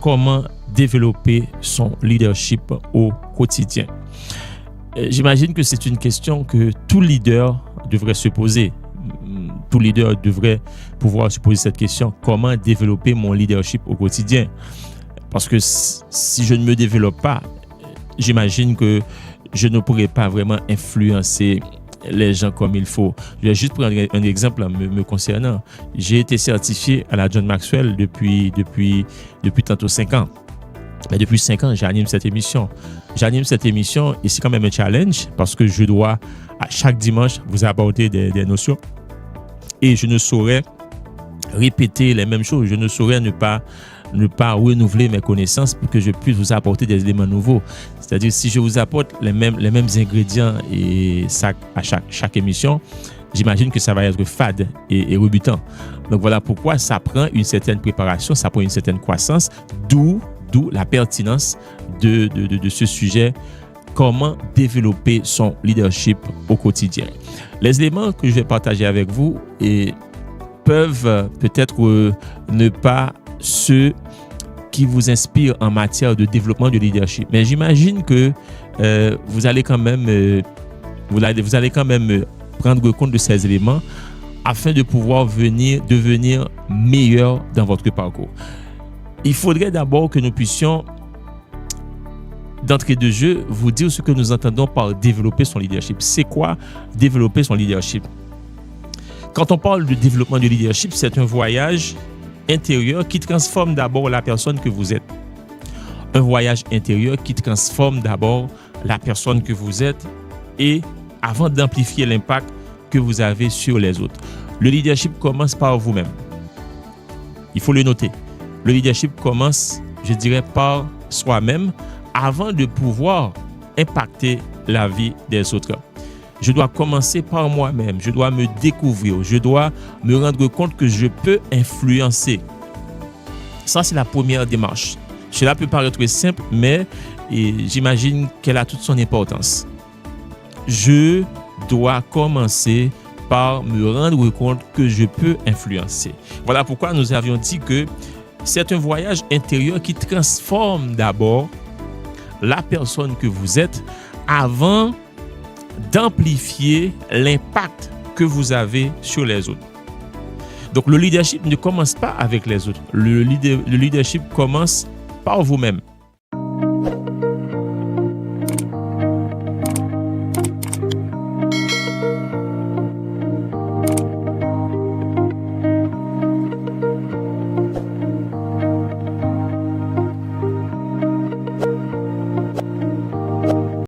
comment développer son leadership au quotidien. J'imagine que c'est une question que tout leader devrait se poser. Tout leader devrait pouvoir se poser cette question. Comment développer mon leadership au quotidien? Parce que si je ne me développe pas, j'imagine que je ne pourrais pas vraiment influencer les gens comme il faut. Je vais juste prendre un exemple me concernant. J'ai été certifié à la John Maxwell depuis tantôt 5 ans. Mais depuis 5 ans, j'anime cette émission. J'anime cette émission et c'est quand même un challenge parce que je dois à chaque dimanche vous apporter des notions et je ne saurais répéter les mêmes choses. Je ne saurais ne pas renouveler mes connaissances pour que je puisse vous apporter des éléments nouveaux. C'est-à-dire, si je vous apporte les mêmes ingrédients et ça à chaque émission, j'imagine que ça va être fade et rebutant. Donc voilà pourquoi ça prend une certaine préparation, ça prend une certaine croissance, d'où la pertinence de ce sujet, comment développer son leadership au quotidien. Les éléments que je vais partager avec vous peuvent peut-être ne pas ceux qui vous inspirent en matière de développement de leadership. Mais j'imagine que vous allez quand même prendre compte de ces éléments afin de pouvoir devenir meilleur dans votre parcours. Il faudrait d'abord que nous puissions, d'entrée de jeu, vous dire ce que nous entendons par développer son leadership. C'est quoi développer son leadership? Quand on parle de développement de leadership, c'est un voyage intérieur qui transforme d'abord la personne que vous êtes. Un voyage intérieur qui transforme d'abord la personne que vous êtes et avant d'amplifier l'impact que vous avez sur les autres. Le leadership commence par vous-même. Il faut le noter. Le leadership commence, je dirais, par soi-même avant de pouvoir impacter la vie des autres. Je dois commencer par moi-même. Je dois me découvrir. Je dois me rendre compte que je peux influencer. Ça, c'est la première démarche. Cela peut paraître simple, mais j'imagine qu'elle a toute son importance. Je dois commencer par me rendre compte que je peux influencer. Voilà pourquoi nous avions dit que c'est un voyage intérieur qui transforme d'abord la personne que vous êtes avant d'amplifier l'impact que vous avez sur les autres. Donc le leadership ne commence pas avec les autres. Le leadership commence par vous-même.